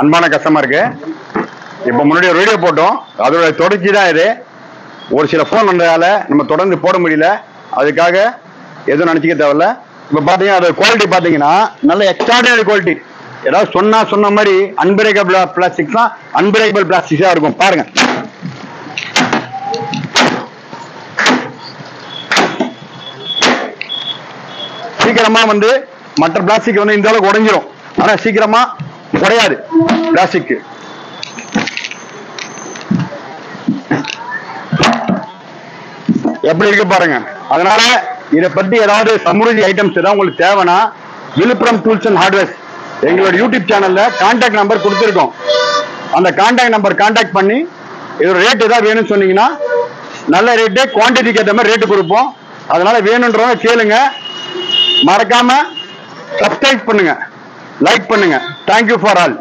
அன்பான கஸ்டமருக்கு இப்போ முன்னாடி ஒரு வீடியோ போட்டோம், அதோட தொடர்ச்சி தான் இது. ஒரு சில ஃபோன் வந்ததால நம்ம தொடர்ந்து போட முடியல, அதுக்காக எதுவும் நினச்சிக்க தேவையில்ல. இப்போ பார்த்தீங்கன்னா அதோட குவாலிட்டி பார்த்தீங்கன்னா நல்ல எக்ஸ்ட்ராடினரி குவாலிட்டி. ஏதாவது சொன்ன மாதிரி அன்பிரேக்கபிள் பிளாஸ்டிக்ஸ் தான், அன்பிரேக்கபிள் பிளாஸ்டிக்ஸாக இருக்கும். பாருங்க, சீக்கிரமா வந்து மற்ற பிளாஸ்டிக் வந்து இந்த அளவுக்கு உடைஞ்சிரும், ஆனா சீக்கிரமா உடையாது பிளாஸ்டிக். எப்படி இருக்கு பாருங்க. அதனால இதை பத்தி ஏதாவது சமுருதி ஐட்டம்ஸ் ஏதாவது உங்களுக்கு தேவைன்னா விழுப்புரம் டூல்ஸ் அண்ட் ஹார்ட்வேர்ஸ் எங்களோட யூடியூப் சேனல்ல கான்டாக்ட் நம்பர் கொடுத்துருக்கோம். அந்த கான்டாக்ட் நம்பர் கான்டாக்ட் பண்ணி இதோட ரேட் ஏதாவது வேணும்னு சொன்னீங்கன்னா நல்ல ரேட்டு, குவான்டிட்டிக்கு ஏற்ற மாதிரி ரேட்டு கொடுப்போம். அதனால வேணுன்றவங்க கேளுங்க. மறக்காம சப்ஸ்கிரைப் பண்ணுங்க, லைக் பண்ணுங்க. Thank you for all.